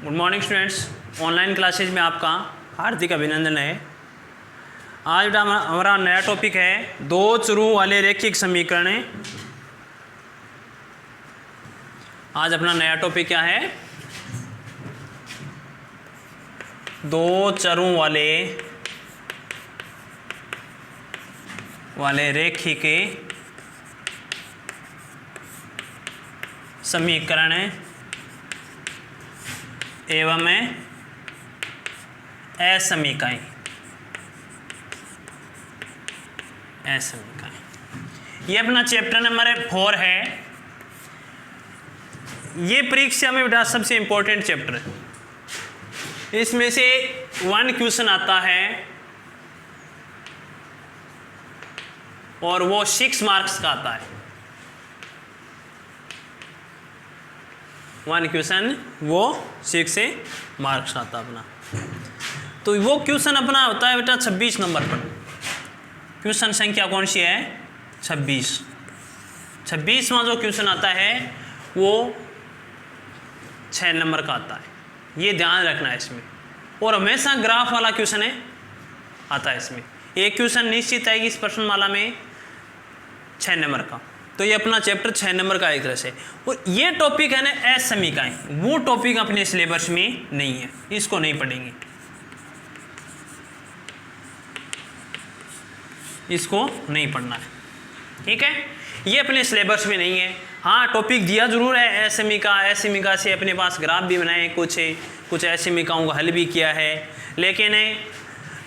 Good morning students, online classes में आपका हार्दिक अभिनंदन है। आज हमारा नया टॉपिक है दो चरों वाले रैखिक समीकरण। आज अपना नया टॉपिक क्या है? दो चरों वाले रैखिक समीकरण एवं असमीकाएं। ये अपना चैप्टर नंबर 4 है। ये परीक्षा में बेटा सबसे इंपॉर्टेंट चैप्टर है। इसमें से 1 क्वेश्चन आता है और वो 6 मार्क्स का आता है। 1 क्वेश्चन वो 6 मार्क्स आता अपना। तो वो क्वेश्चन अपना होता है बेटा 26 नंबर पर। क्वेश्चन संख्या कौन सी है? 26वां जो क्वेश्चन आता है वो 6 नंबर का आता है। ये ध्यान रखना है इसमें। और हमेशा ग्राफ वाला क्वेश्चन आता है इसमें। एक क्वेश्चन निश्चित आएगी इस प्रश्नमाला में 6 नंबर का। तो ये अपना चैप्टर 6 नंबर का एक तरह से। और ये टॉपिक है ना असमीकाएं, वो टॉपिक अपने सिलेबस में नहीं है, इसको नहीं पढ़ेंगे, इसको नहीं पढ़ना है। ठीक है, ये अपने सिलेबस में नहीं है। हाँ, टॉपिक दिया जरूर है असमीका से अपने पास ग्राफ भी बनाए, कुछ असमीकाओं का हल भी किया है, लेकिन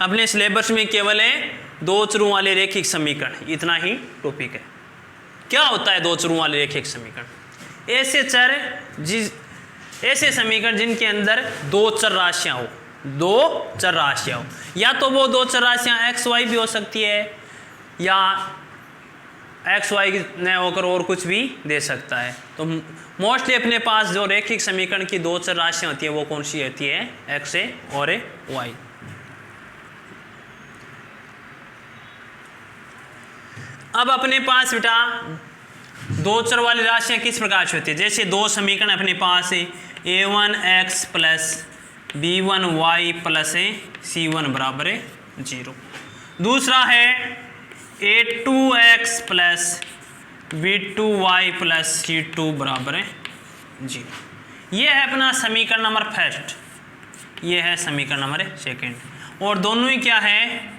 अपने सिलेबस में केवल है दो चरों वाले रैखिक समीकरण, इतना ही टॉपिक है। क्या होता है दो चरों वाले रैखिक समीकरण? ऐसे समीकरण जिनके अंदर दो चर राशियां हो, या तो वो दो चर राशियां एक्स वाई भी हो सकती है, या एक्स वाई न होकर और कुछ भी दे सकता है। तो मोस्टली अपने पास जो रैखिक समीकरण की दो चर राशियां होती है वो कौन सी होती है? एक्स और वाई। अब अपने पास बेटा दो चर वाली राशियां किस प्रकार से होती है? जैसे दो समीकरण अपने पास है a1x plus b1y plus c1 बराबर 0। दूसरा है a2x plus b2y plus c2 बराबर 0। ये है अपना समीकरण नंबर फर्स्ट, ये है समीकरण नंबर सेकंड। और दोनों ही क्या है?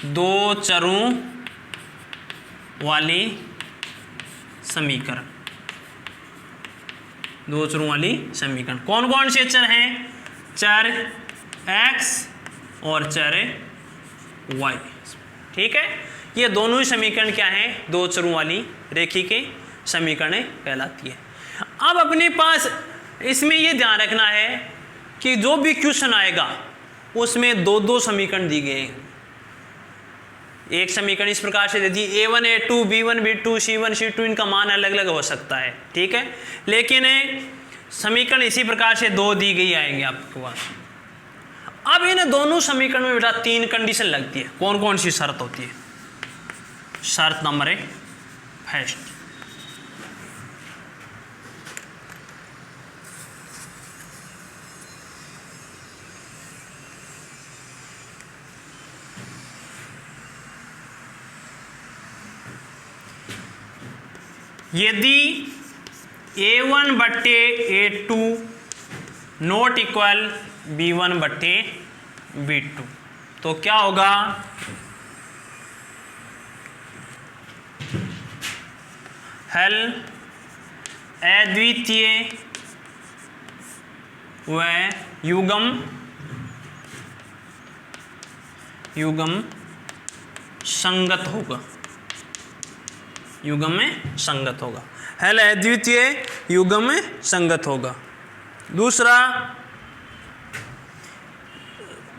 दो चरों वाली समीकरण। दो चरों वाली समीकरण कौन कौन से चर हैं? चर x और चर y। ठीक है, ये दोनों ही समीकरण क्या है? दो चरों वाली रैखिक समीकरण कहलाती है। अब अपने पास इसमें ये ध्यान रखना है कि जो भी क्वेश्चन आएगा उसमें दो दो समीकरण दी गए हैं। एक समीकरण इस प्रकार से दे दी a1 a2 b1 b2 c1 c2, इनका मान अलग अलग हो सकता है। ठीक है, लेकिन समीकरण इसी प्रकार से दो दी गई आएंगे आपके पास। अब इन दोनों समीकरण में बेटा 3 कंडीशन लगती है। कौन कौन सी शर्त होती है? शर्त नंबर 1 फर्स्ट, यदि a1 बट्टे a2 नॉट इक्वल b1 बट्टे b2 तो क्या होगा? हल अद्वितीय व युग्म संगत होगा। युग्म में संगत होगा। हल अद्वितीय युग्म में संगत होगा। दूसरा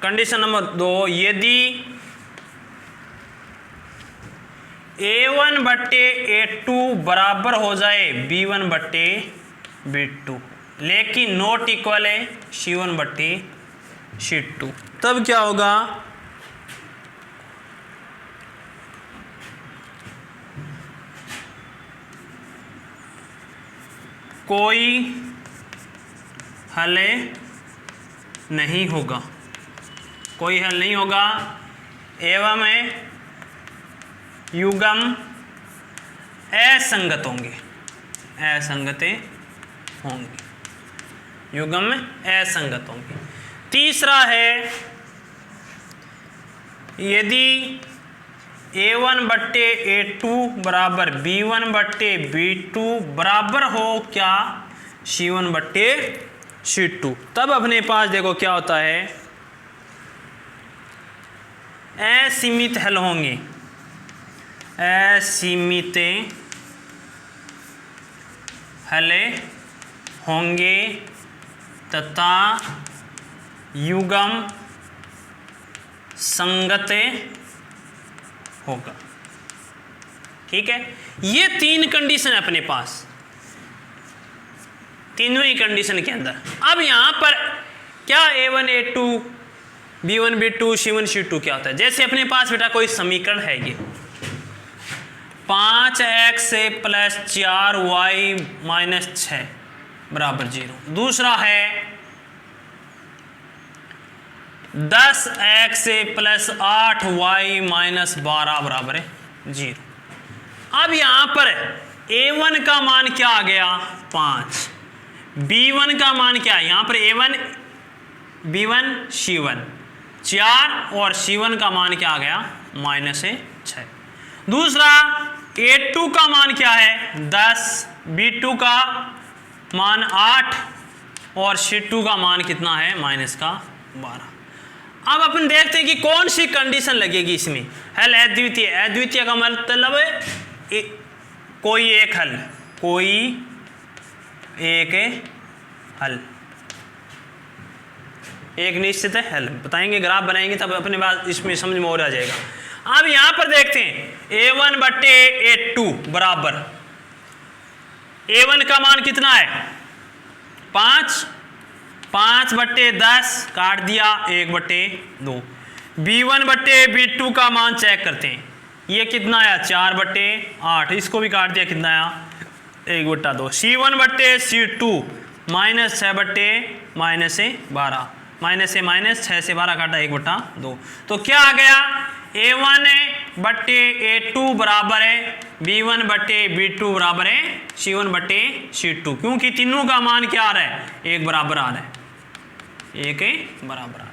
कंडीशन नंबर 2, यदि a1 बट्टे a2 बराबर हो जाए b1 बट्टे b2 लेकिन नॉट इक्वल है c1 बट्टे c2, तब क्या होगा? कोई हल नहीं होगा, कोई हल नहीं होगा, एवं युग्म असंगत होंगे, असंगते होंगे, युग्म असंगत होंगे। तीसरा है यदि A1 बट्टे A2 बराबर B1 बट्टे B2 बराबर हो क्या C1 बट्टे C2, तब अपने पास देखो क्या होता है, असीमित हल होंगे, असीमित हल होंगे तथा युग्म संगत होगा। ठीक है, ये तीन कंडीशन है अपने पास, तीनों ही कंडीशन के अंदर। अब यहां पर क्या A1 A2 B1 B2 C1 C2 क्या होता है, जैसे अपने पास बेटा कोई समीकरण है, ये 5x प्लस 4y माइनस 6 बराबर 0। दूसरा है 10x प्लस 8y माइनस 12 बराबर 0। अब यहां पर A1 का मान क्या आ गया 5, B1 का मान क्या है, यहां पर A1 B1 C1 4 और C1 का मान क्या आ गया -6। दूसरा A2 का मान क्या है 10, B2 का मान 8 और C2 का मान कितना है -12। अब अपन देखते हैं कि कौन सी कंडीशन लगेगी इसमें, हल अद्वितीय, अद्वितीय का मतलब है कोई एक हल, कोई एक हल, एक निश्चित हल बताएंगे, ग्राफ बनाएंगे तब अपने बात इसमें समझ में और आ जाएगा। अब यहां पर देखते हैं A1 बट्टे A2 बराबर, A1 का मान कितना है 5, 5 बट्टे 10 काट दिया 1 बट्टे 2। B1 बट्टे B2 का मान चेक करते हैं, ये कितना आया 4 बट्टे 8, इसको भी काट दिया कितना आया 1 बट्टा 2। C1 बट्टे C2 -6 बट्टे -12, -6 से 12 काटा 1 बट्टा 2, तो क्या आ गया A1 बट्टे A2 बराबर है B1 बट्टे B2 बराबर है C1 बट्टे C2, क्योंकि तीनों का मान क्या आ रहा है एक बराबर आ रहा है, एक बराबर आ रहा है।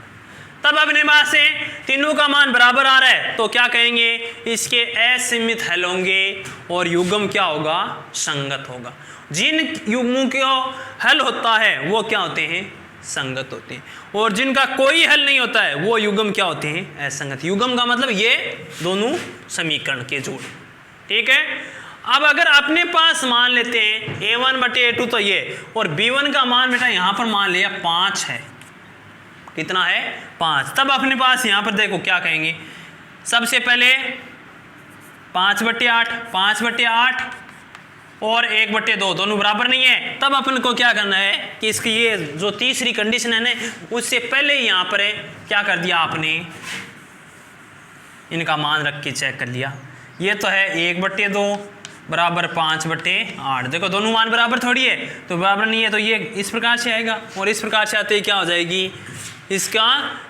तब अपने पास से तीनों का मान बराबर आ रहा है तो क्या कहेंगे, इसके असीमित हल होंगे और युग्म क्या होगा संगत होगा। जिन युग्मों का हल होता है वो क्या होते हैं संगत होते हैं, और जिनका कोई हल नहीं होता है वो युग्म क्या होते हैं असंगत। युग्म का मतलब ये दोनों समीकरण के जोड़, ठीक है। अब अगर अपने पास मान लेते हैं A1 बटे A2 तो ये, और B1 का मान बेटा यहां पर मान लिया 5 है, कितना है 5, तब अपने पास यहां पर देखो क्या कहेंगे, सबसे पहले 5 बटे 8, 5 बटे 8 और 1 बटे 2 दोनों बराबर नहीं है, तब अपन को क्या करना है कि इसकी ये जो तीसरी कंडीशन है ना उससे पहले यहां पर है क्या कर दिया आपने, इनका मान रख के चेक कर लिया। ये तो है 1 बटे 2 बराबर 5 बटे 8, देखो दोनों मान बराबर थोड़ी है तो बराबर नहीं है, तो ये इस प्रकार से आएगा और इस प्रकार से आते ही क्या हो जाएगी, इसका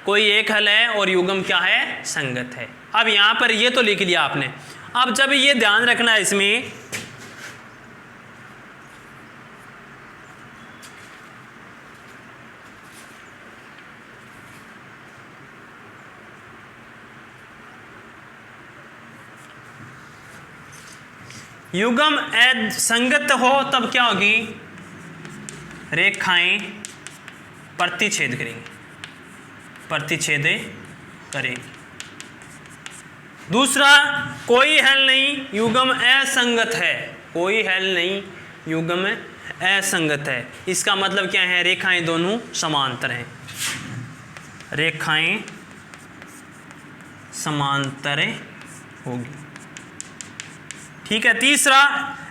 कोई एक हल है और युग्म क्या है संगत है। अब यहाँ पर ये तो लिख लिया आपने। अब जब ये ध्यान रखना है इसमें युग्म संगत हो तब क्या होगी, रेखाएं प्रतिच्छेद करेंगी, प्रतिच्छेद करेंगी। दूसरा कोई हल नहीं युग्म असंगत है, कोई हल नहीं युग्म असंगत है, इसका मतलब क्या है रेखाएं दोनों समांतर हैं, रेखाएं समांतर होगी, ठीक है। तीसरा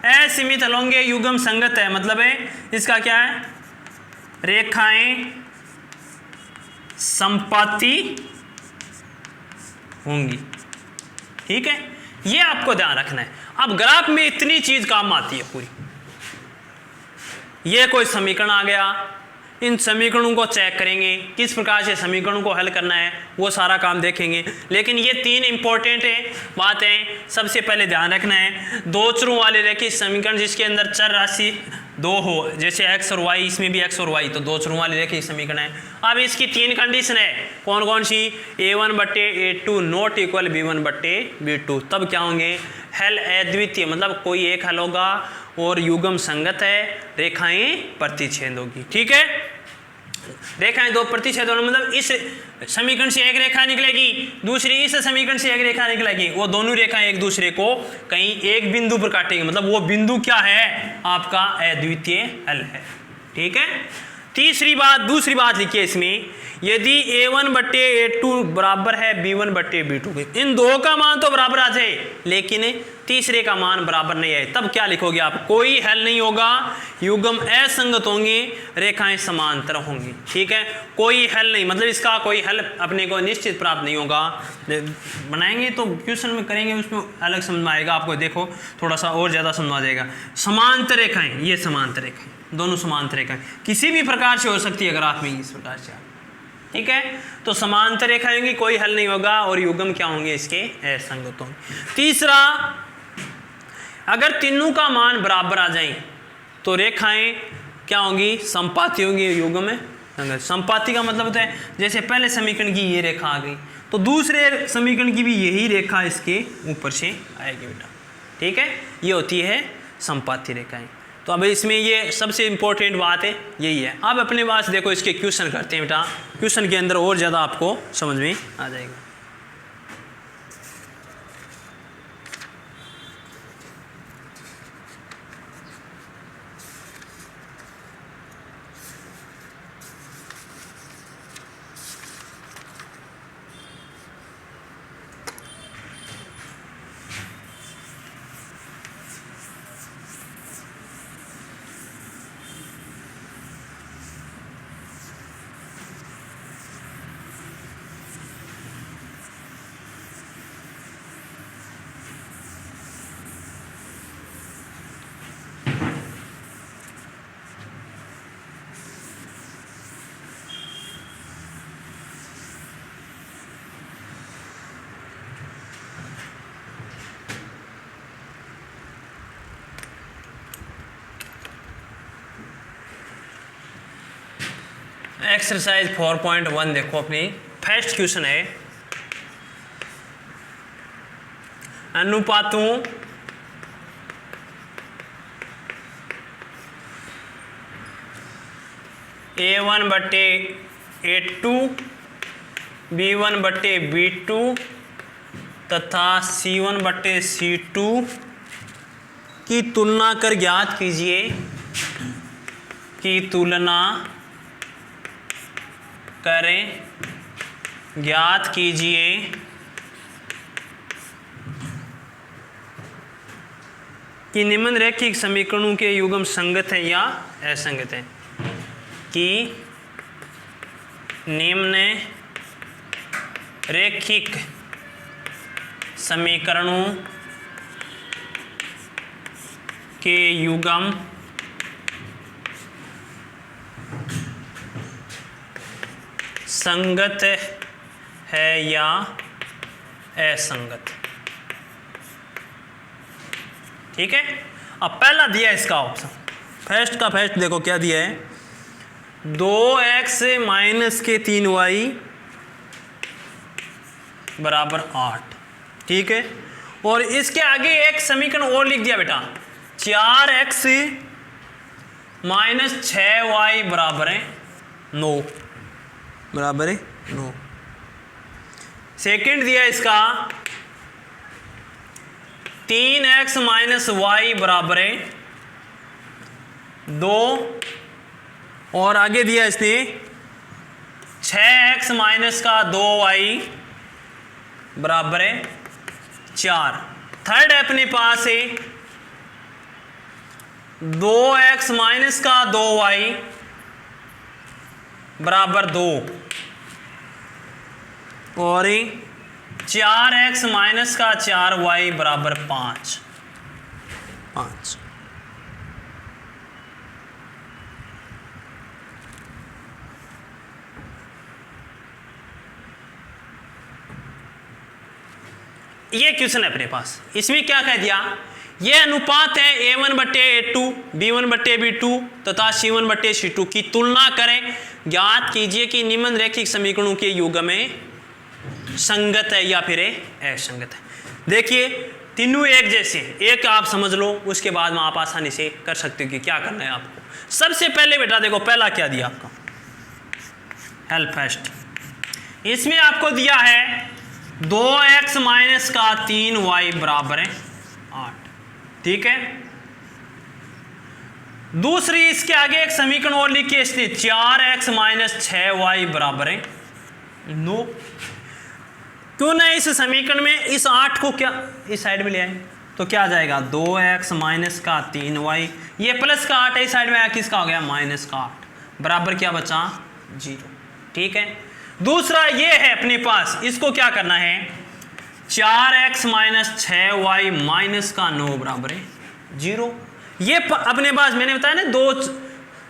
असीमित हल होंगे युग्म संगत है, मतलब है इसका क्या है रेखाएं संपाती होंगी, ठीक है। ये आपको ध्यान रखना है। अब ग्राफ में इतनी चीज काम आती है पूरी, ये कोई समीकरण आ गया, इन समीकरणों को चेक करेंगे, किस प्रकार से समीकरणों को हल करना है वो सारा काम देखेंगे। लेकिन ये 3 इंपॉर्टेंट बातें सबसे पहले ध्यान रखना है। 2 चरों वाले रैखिक समीकरण जिसके अंदर चर राशि 2 हो, जैसे x और y, इसमें भी x और y, तो 2 चरों वाले रैखिक समीकरण है। अब इसकी 3 कंडीशन है, कौन कौन सी? a1/a2 नॉट इक्वल b1/b2, तब क्या होंगे? हल अद्वितीय, मतलब कोई एक हल होगा और युग्म संगत है, रेखाएं प्रतिच्छेद होगी। ठीक है, रेखाएं 2 प्रतिच्छेद होना मतलब इस समीकरण से एक रेखा निकलेगी, दूसरी इस समीकरण से एक रेखा निकलेगी, वो दोनों रेखाएं एक दूसरे को कहीं एक बिंदु पर काटेंगे, मतलब वो बिंदु क्या है? आपका अद्वितीय हल है। ठीक है, दूसरी बात लिखिए इसमें, यदि a1/a2 बराबर है b1/b2 के, इन दो का मान तो बराबर आ जाए लेकिन तीसरे का मान बराबर नहीं है, तब क्या लिखोगे आप? कोई हल नहीं होगा, युग्म असंगत होंगे, रेखाएं समांतर होंगी। ठीक है, कोई हल नहीं, मतलब इसका कोई हल अपने को निश्चित प्राप्त नहीं होगा। बनाएंगे तो क्वेश्चन में करेंगे, उसमें अलग समझ में आएगा आपको, देखो थोड़ा सा और ज़्यादा समझ आ जाएगा। समांतर रेखाएं, ये समांतर रेखाएं, दोनों समांतर रेखाएं किसी भी प्रकार से हो सकती है ग्राफ में, इस प्रकार से। ठीक है, तो समांतर रेखाएं होंगी, कोई हल नहीं होगा, और युग्म क्या होंगे? इसके असंगत होंगे। तीसरा, अगर तीनों का मान बराबर आ जाए तो रेखाएं क्या होंगी? संपाती होंगी, युग्म में संगत। संपाती का मतलब होता है जैसे पहले समीकरण की ये रेखा आ गई तो दूसरे समीकरण की भी यही रेखा इसके ऊपर से आएगी बेटा। ठीक है, ये होती है संपाती रेखाएं। तो अब इसमें ये सबसे इंपॉर्टेंट बात है, यही है। अब अपने पास देखो इसके क्वेश्चन करते हैं बेटा, क्वेश्चन के अंदर और ज़्यादा आपको समझ में आ जाएगा। एक्सरसाइज 4.1 देखो, अपनी फर्स्ट क्वेश्चन है, अनुपातों a1/a2 b1/b2 तथा c1/c2 की तुलना कर ज्ञात कीजिए, की तुलना करें, ज्ञात कीजिए कि निम्न रैखिक समीकरणों के युग्म संगत है या असंगत है, कि निम्न रैखिक समीकरणों के युग्म संगत है या असंगत। ठीक है, अब पहला दिया इसका ऑप्शन, फर्स्ट का फर्स्ट देखो क्या दिया है, 2x माइनस के 3y बराबर 8। ठीक है, और इसके आगे एक समीकरण और लिख दिया बेटा, 4x माइनस 6y बराबर है 9, बराबर है 9। सेकेंड दिया इसका 3x माइनस वाई बराबर है 2, और आगे दिया इसने 6x माइनस का 2y बराबर है 4। थर्ड अपने पास है 2x माइनस का 2y बराबर 2, और 4x माइनस का 4y बराबर 5। ये क्वेश्चन है अपने पास, इसमें क्या कह दिया, ये अनुपात है A1/A2 B1/B2 तथा C1/C2 की तुलना करें, ज्ञात कीजिए कि निम्न रैखिक समीकरणों के युग्म में संगत है या फिर असंगत है। देखिए तीनों एक जैसे, एक आप समझ लो, उसके बाद में आप आसानी से कर सकते हो कि क्या करना है आपको। सबसे पहले बेटा देखो पहला क्या दिया आपका, हेल्प फर्स्ट, इसमें आपको दिया है 2x माइनस का 3y बराबर है 8, ठीक है। दूसरी इसके आगे एक समीकरण और लिखिए, इसलिए 4x माइनस 6y बराबर है 9। क्यों ना इस समीकरण में इस 8 को क्या इस साइड में ले आए तो क्या आ जाएगा, 2x माइनस का 3y, ये प्लस का 8 है, इस साइड में आया किसका हो गया, माइनस का 8 बराबर क्या बचा 0, ठीक है। दूसरा ये है अपने पास, इसको क्या करना है, 4x माइनस 6y माइनस का 9 बराबर है 0। ये अपने पास मैंने बताया ना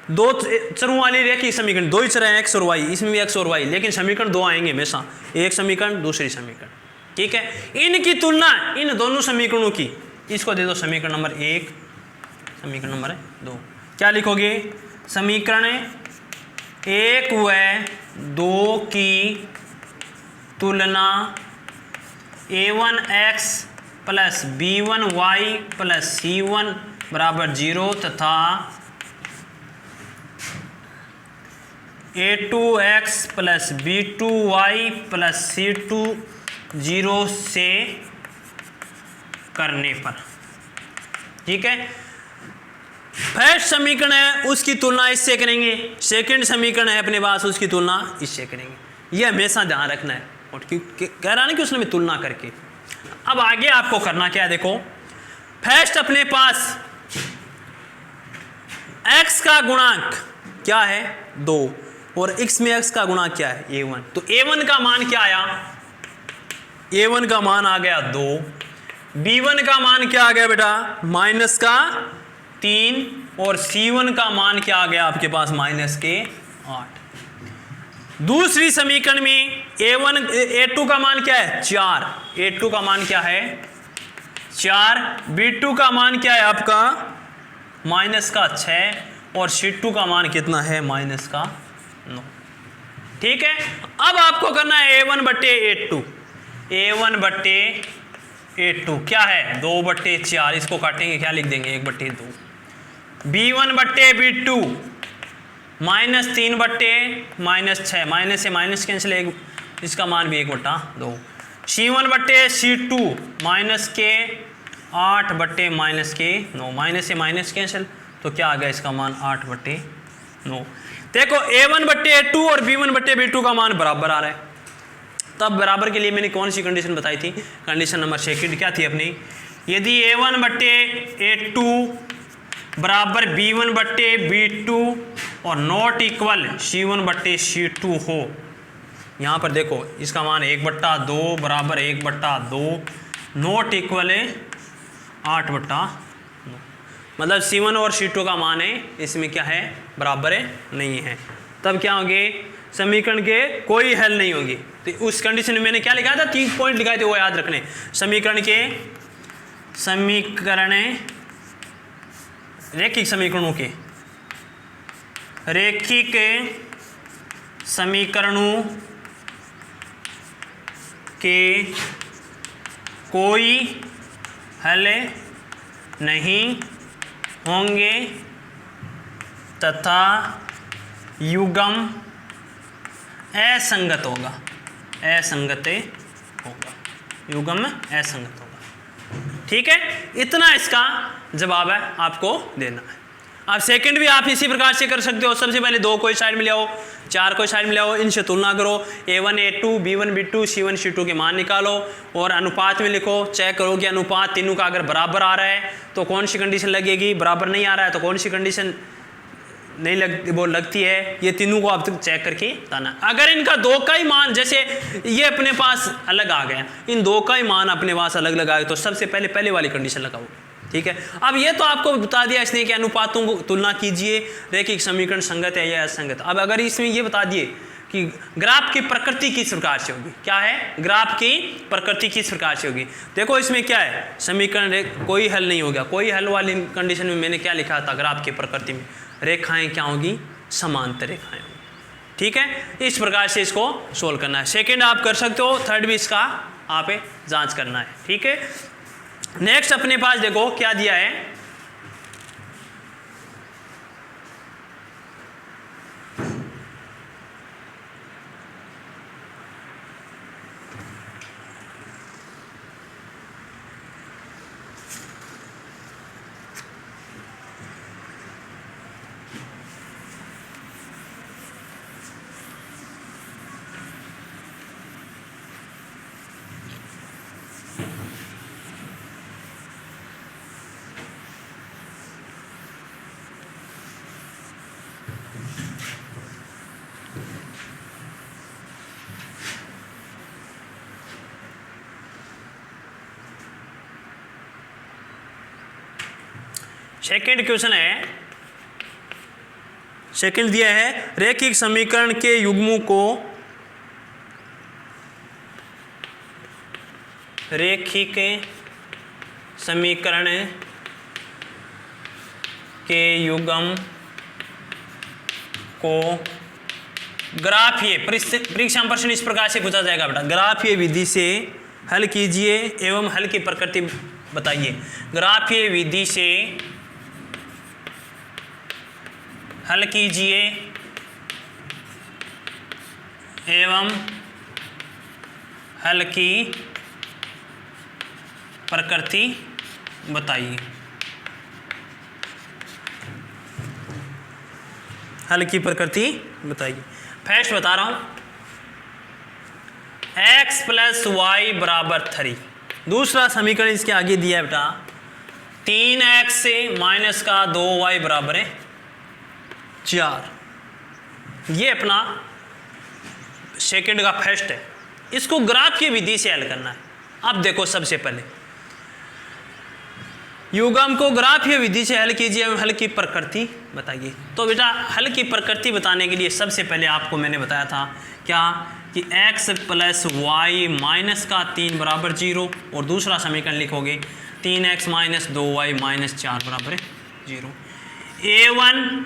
दो चरों वाली रैखिक समीकरण, दो ही चर हैं x और y, इसमें भी x और y, लेकिन समीकरण दो आएंगे हमेशा, एक समीकरण दूसरी समीकरण, ठीक है। इनकी तुलना इन दोनों समीकरणों की, इसको दे दो समीकरण नंबर 1, समीकरण नंबर 2, क्या लिखोगे, समीकरण 1 व 2 की तुलना a1x plus b1y plus c1 बराबर 0 तथा a2x plus b2y plus c2 0 से करने पर, ठीक है। फर्स्ट समीकरण है उसकी तुलना इससे करेंगे, सेकंड समीकरण है अपने पास उसकी तुलना इससे करेंगे, ये हमेशा ध्यान रखना है। और कह रहा ना कि उसने में तुलना करके। अब आगे आपको करना क्या है, देखो फर्स्ट अपने पास x का गुणांक क्या है 2 और x में x का गुणांक क्या है a1, तो a1 का मान क्या आया, a1 का मान आ गया 2, b1 का मान क्या आ गया बेटा माइनस का 3 और c1 का मान क्या आ गया आपके पास माइनस के 8। दूसरी समीकरण में a2 का मान क्या है 4, a2 का मान क्या है 4, b2 का मान क्या है आपका माइनस का 6 और c2 का मान कितना है माइनस का 9, ठीक है। अब आपको करना है a1/a2, a1/a2 क्या है 2/4, इसको काटेंगे क्या लिख देंगे 1/2, b1/b2 माइनस 3/-6, माइनस से माइनस कैंसिल, इसका मान भी 1/2, c1/c2 माइनस के 8 माइनस के 9, माइनस से माइनस कैंसिल, तो क्या आ गया इसका मान 8/9। देखो a1/a2 और b1/b2 का मान बराबर आ रहा है, तब बराबर के लिए मैंने कौन सी कंडीशन बताई थी, कंडीशन नंबर 2 क्या थी अपनी, यदि a1/a2 बराबर b1/b2 और नॉट इक्वल c1/c2 हो, यहाँ पर देखो इसका मान 1/2 बराबर 1/2 नॉट इक्वल 8/9, मतलब c1 और c2 का मान है इसमें क्या है बराबर है नहीं है, तब क्या होंगे समीकरण के कोई हल नहीं होगी। तो उस कंडीशन में मैंने क्या लिखा था 3 पॉइंट लिखाए थे वो याद रखने, समीकरण रैखिक समीकरणों के कोई हल नहीं होंगे तथा युग्म असंगत होगा, युग्म असंगत होगा, ठीक है। इतना इसका जवाब है आपको देना है। अब सेकंड भी आप इसी प्रकार से कर सकते हो, सबसे पहले 2 को साइड में ले आओ, 4 को साइड में ले आओ, इनसे तुलना करो, a1 a2 b1 b2 c1 c2 के मान निकालो और अनुपात में लिखो, चेक करो कि अनुपात तीनों का अगर बराबर आ रहा है तो कौन सी कंडीशन लगेगी, बराबर नहीं आ रहा है तो कौन सी कंडीशन नहीं लगती है, ये तीनों को आप चेक करके बताना। अगर इनका 2 का ही मान, जैसे ये अपने पास अलग आ गया, इन 2 का ही मान अपने पास अलग लगा तो सबसे पहले वाली कंडीशन लगाओ, ठीक है। अब ये तो आपको बता दिया इसने कि अनुपातों को तुलना कीजिए, रैखिक समीकरण संगत है या असंगत। अब अगर इसमें ये बता दिए कि ग्राफ की प्रकृति किस प्रकार से होगी। क्या है, ग्राफ की प्रकृति किस प्रकार से होगी। देखो इसमें क्या है, समीकरण कोई हल नहीं हो गया, कोई हल वाली कंडीशन में मैंने क्या लिखा था, ग्राफ की प्रकृति में रेखाएं क्या होगी, समांतर रेखाएं होंगी। ठीक है, इस प्रकार से इसको सोल्व करना है। सेकेंड आप कर सकते हो, थर्ड भी इसका आप जांच करना है। ठीक है, नेक्स्ट अपने पास देखो क्या दिया है, सेकेंड क्वेश्चन है, सेकेंड दिया है रैखिक समीकरण के युग्मों को रैखिक समीकरण के युग्म को ग्राफीय परीक्षा में प्रश्न इस प्रकार से पूछा जाएगा बेटा, ग्राफीय विधि से हल कीजिए एवं हल की प्रकृति बताइए। ग्राफीय विधि से हल कीजिए एवं हल की प्रकृति बताइए। हल की प्रकृति बताइए। फर्स्ट बता रहा हूं, x + y = 3। दूसरा समीकरण इसके आगे दिया है बेटा, 3x से -2y = 4। ये अपना सेकंड का फर्स्ट है, इसको ग्राफ की विधि से हल करना है। अब देखो सबसे पहले युग्म को ग्राफीय विधि से हल कीजिए, हल की प्रकृति बताइए। तो बेटा हल की प्रकृति बताने के लिए सबसे पहले आपको मैंने बताया था क्या कि x + y -3 = 0 और दूसरा समीकरण लिखोगे 3x - 2y - 4 = 0। a1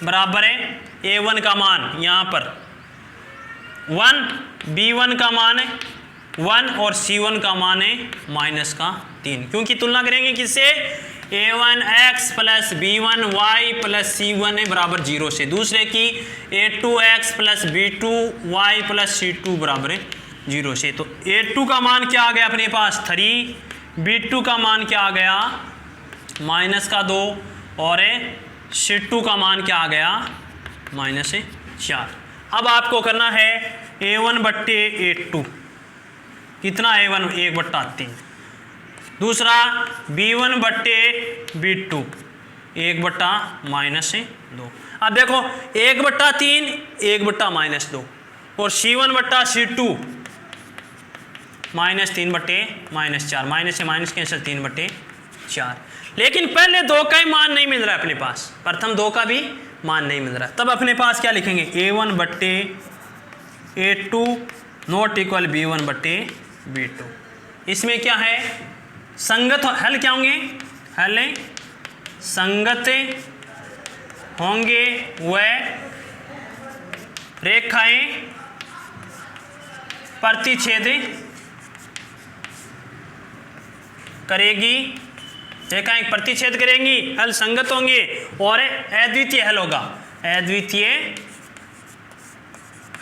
बराबर है, a1 का मान यहाँ पर 1, b1 का मान है 1 और c1 का मान है -3, क्योंकि तुलना करेंगे किससे, a1x + b1y + c1 = 0 से, दूसरे की a2x + b2y + c2 = 0 से। तो a2 का मान क्या आ गया अपने पास 3, b2 का मान क्या आ गया -2 और c2 का मान क्या आ गया -4। अब आपको करना है a1/a2, कितना a1 1/3, दूसरा b1/b2 1/-2। अब देखो 1/3 1/-2 और c1/c2 -3/-4, माइनस से माइनस कैंसिल 3/4। लेकिन पहले 2 का ही मान नहीं मिल रहा है अपने पास, प्रथम 2 का भी मान नहीं मिल रहा है, तब अपने पास क्या लिखेंगे a1/a2 ≠ b1/b2। इसमें क्या है, संगत हल क्या होंगे, हल संगत होंगे वह रेखाएं प्रतिच्छेद करेगी, रेखाएं प्रतिच्छेद करेंगी, हल संगत होंगे और अद्वितीय हल होगा, अद्वितीय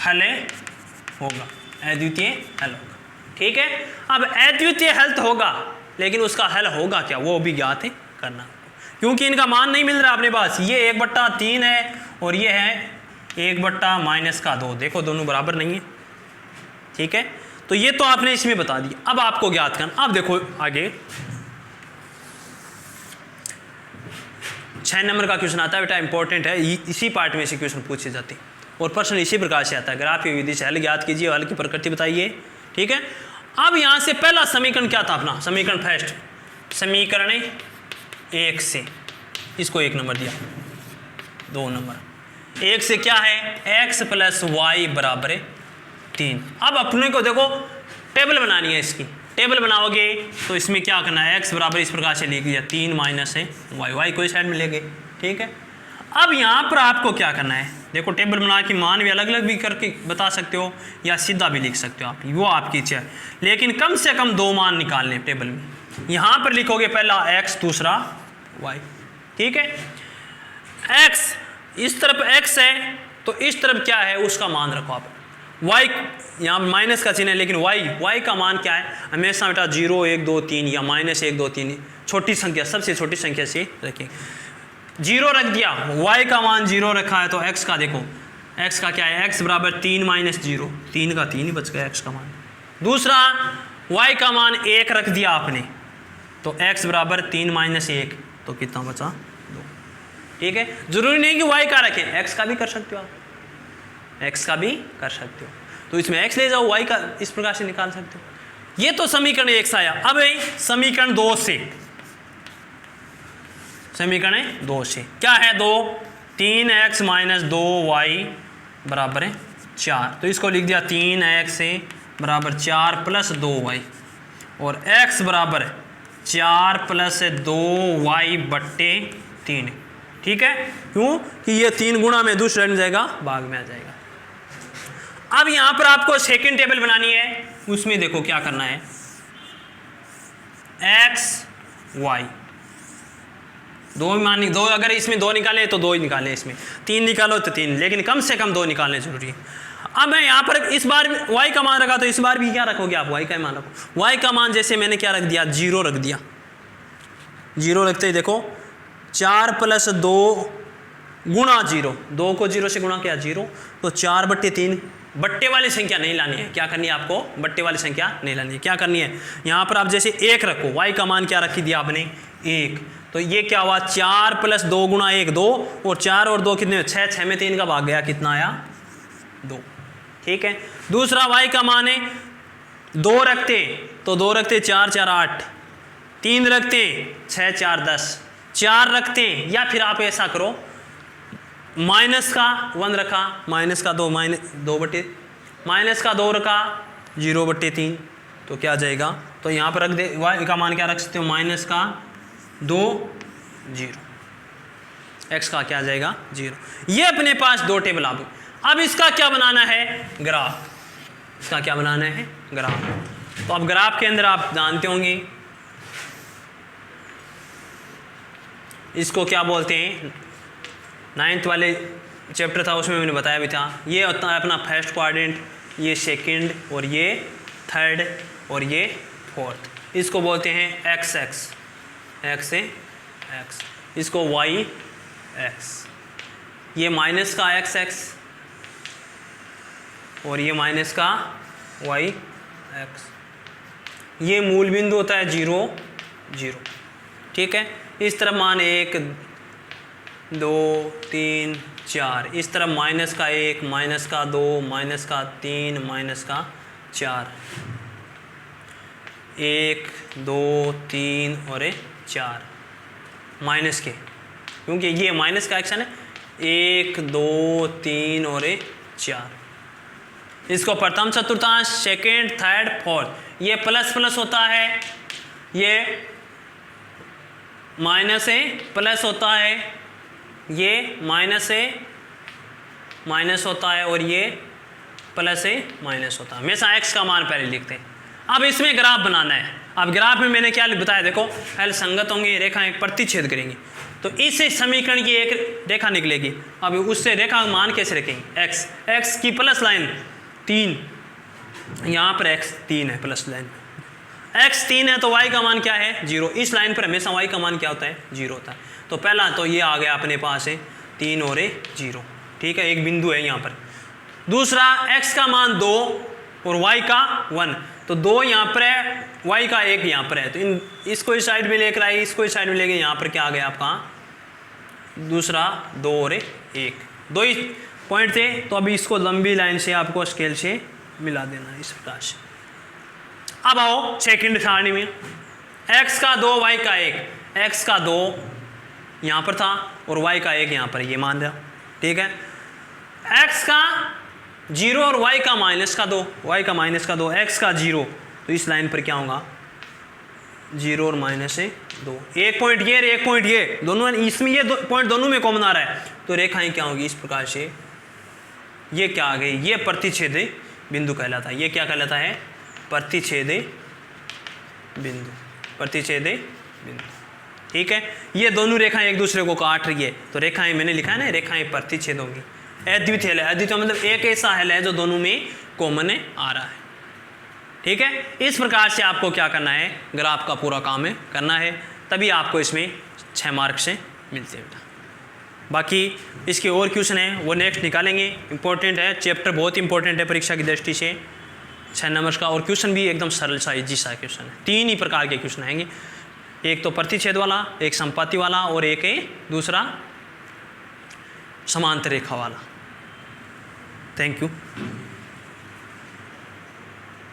हल होगा, अद्वितीय हल होगा। ठीक है, अब अद्वितीय हल तो होगा लेकिन उसका हल होगा क्या वो भी ज्ञात है करना, क्योंकि इनका मान नहीं मिल रहा अपने पास, ये 1/3 है और ये है 1/-2। देखो दोनों बराबर नहीं है। ठीक है, तो ये तो आपने इसमें बता दिया, अब आपको ज्ञात करना। अब देखो आगे 6 नंबर का क्वेश्चन आता है बेटा, इंपॉर्टेंट है, इसी पार्ट में से क्वेश्चन पूछे जाते हैं और प्रश्न इसी प्रकार से आता है, ग्राफीय विधि से हल ज्ञात कीजिए, हल की प्रकृति बताइए। ठीक है, अब यहां से पहला समीकरण क्या था अपना, समीकरण फर्स्ट, समीकरण 1 से इसको 1 नंबर दिया, 2 नंबर, 1 से क्या है x प्लस वाई बराबर है 3। अब अपने को देखो टेबल बनानी है, इसकी टेबल बनाओगे तो इसमें क्या करना है, x बराबर इस प्रकार से लिख दिया 3 माइनस है y कोई साइड में लेंगे, ठीक है। अब यहाँ पर आपको क्या करना है, देखो टेबल बना के मान भी अलग अलग भी करके बता सकते हो या सीधा भी लिख सकते हो आप, वो आपकी इच्छा है, लेकिन कम से कम 2 मान निकालने टेबल में। यहाँ पर लिखोगे पहला x दूसरा y, ठीक है। x इस तरफ x है तो इस तरफ क्या है उसका मान रखो आप, y यहाँ माइनस का चिन्ह है लेकिन y का मान क्या है, हमेशा बेटा 0 1 2 3 या -1 2 3 छोटी संख्या, सबसे छोटी संख्या से रखें। 0 रख दिया, y का मान 0 रखा है तो x का देखो, x का क्या है, x बराबर 3 माइनस 0, 3 का 3 ही बच गया x का मान। दूसरा y का मान 1 रख दिया आपने तो x बराबर 3 माइनस 1 तो कितना बचा 2, ठीक है। जरूरी नहीं कि y का रखें, x का भी कर सकते हो आप, x का भी कर सकते हो, तो इसमें x ले जाओ, y का इस प्रकार से निकाल सकते हो। ये तो समीकरण 1 से आया। अब समीकरण 2 से, समीकरण 2 से क्या है, 2 3x माइनस 2y बराबर है 4, तो इसको लिख दिया 3x बराबर 4 प्लस 2y और x बराबर 4 प्लस 2y बट्टे 3, ठीक है। क्यों कि ये 3 गुणा में दूसरे में जाएगा, भाग में आ जाएगा। अब यहां पर आपको सेकंड टेबल बनानी है, उसमें देखो क्या करना है, x y 2 मान 2, अगर इसमें 2 निकाले तो 2 ही निकाले, इसमें 3 निकालो तो 3, लेकिन कम से कम 2 निकालने जरूरी है। अब मैं यहाँ पर इस बार y का मान रखा तो इस बार भी क्या रखोगे आप, y का मान रखो। y का मान जैसे मैंने क्या रख दिया, 0 रख दिया, 0 रखते ही देखो 4 प्लस 2 गुणा 0, 2 को 0 से गुणा किया 0, तो 4 बट्टे 3, बट्टे वाली संख्या नहीं लानी है, क्या करनी है आपको, बट्टे वाली संख्या नहीं लानी है। क्या करनी है, यहाँ पर आप जैसे 1 रखो, y का मान क्या रखी दिया आपने 1, तो ये क्या हुआ 4 प्लस 2 गुणा 1 2, और 4 और 2 कितने 6, 6 में 3 का भाग गया, कितना आया 2, ठीक है। दूसरा y का मान है 2 रखते तो 2 रखते 4 4 8, 3 रखते 6 4 10, 4 रखते, या फिर आप ऐसा करो माइनस का 1 रखा, माइनस का 2 2 बटे माइनस का 2 रखा 0 बट्टे 3, तो क्या आ जाएगा, तो यहाँ पर रख दे y का मान क्या रख सकते हो, माइनस का 2 0, x का क्या आ जाएगा 0। ये अपने पास 2 टेबल आ गए। अब इसका क्या बनाना है, ग्राफ, इसका क्या बनाना है ग्राफ। तो अब ग्राफ के अंदर आप जानते होंगे इसको क्या बोलते हैं, 9th वाले चैप्टर था उसमें मैंने बताया भी था, ये होता है अपना फर्स्ट क्वाड्रेंट, ये सेकंड, और ये थर्ड, और ये फोर्थ। इसको बोलते हैं एक्स एक्स, एक्स है एक्स, इसको वाई एक्स, ये माइनस का एक्स एक्स और ये माइनस का वाई एक्स, ये मूल बिंदु होता है 0 0, ठीक है। इस तरफ मान 1 2 3 4, इस तरफ माइनस का 1 माइनस का 2 माइनस का 3 माइनस का 4, 1 2 3 और 4 माइनस के, क्योंकि ये माइनस का एक्शन है, 1 2 3 और 4। इसको प्रथम चतुर्थांश, सेकेंड, थर्ड, फोर्थ, ये प्लस प्लस होता है, ये माइनस है प्लस होता है, ये माइनस है माइनस होता है, और ये प्लस है माइनस होता है। हमेशा एक्स का मान पहले लिखते हैं। अब इसमें ग्राफ बनाना है। अब ग्राफ में मैंने क्या बताया, देखो पहले संगत होंगे, रेखाएं प्रतिच्छेद करेंगे, तो इससे समीकरण की एक रेखा निकलेगी। अब उससे रेखा मान कैसे रखेंगे, एक्स, एक्स की प्लस लाइन 3, यहाँ पर एक्स 3 है, प्लस लाइन एक्स 3 है, तो वाई का मान क्या है 0। इस लाइन पर हमेशा वाई का मान क्या होता है 0 होता है। तो पहला तो ये आ गया अपने पास है 3 और 0, ठीक है, एक बिंदु है यहाँ पर। दूसरा x का मान 2 और y का 1, तो 2 यहाँ पर है, y का 1 यहाँ पर है, तो इसको इस साइड में लेकर आए, इसको इस साइड में ले गए, यहाँ पर क्या आ गया आपका दूसरा 2 और 1, 2 ही पॉइंट थे। तो अभी इसको लंबी लाइन से आपको स्केल से मिला देना है इस प्रकार से। अब आओ सेकंड सारणी में, x का 2 y का 1, x का 2 यहाँ पर था और y का 1 यहाँ पर, ये मान दिया, ठीक है। x का 0 और y का -2, y का -2, x का 0, तो इस लाइन पर क्या होगा 0 और -2, एक पॉइंट ये और एक पॉइंट ये, दोनों इसमें ये पॉइंट दोनों में कॉमन आ रहा है, तो रेखाएं क्या होगी इस प्रकार से, ये क्या आ गई, ये प्रतिच्छेदी बिंदु कहलाता है। ये क्या कहलाता है, प्रतिच्छेदी बिंदु, प्रतिच्छेदी बिंदु। ठीक है, ये दोनों रेखाएं एक दूसरे को काट रही है, तो रेखाएं मैंने लिखा है ना, रेखाएं प्रतिच्छेद होंगी। अद्वितीय है, अद्वितीय मतलब एक ऐसा है जो दोनों में कॉमन आ रहा है। ठीक है, इस प्रकार से आपको क्या करना है, ग्राफ का पूरा काम है करना है, तभी आपको इसमें 6 मार्क से मिलते हैं बेटा। बाकी इसके और क्वेश्चन है वो नेक्स्ट निकालेंगे, इंपॉर्टेंट है चैप्टर, बहुत इंपॉर्टेंट है परीक्षा की दृष्टि से, 6 नंबर का, और क्वेश्चन भी एकदम सरल सा इजी सा क्वेश्चन है। 3 ही प्रकार के क्वेश्चन आएंगे, एक तो प्रतिच्छेद वाला, एक संपाति वाला, और एक है दूसरा समांतर रेखा वाला। Thank you.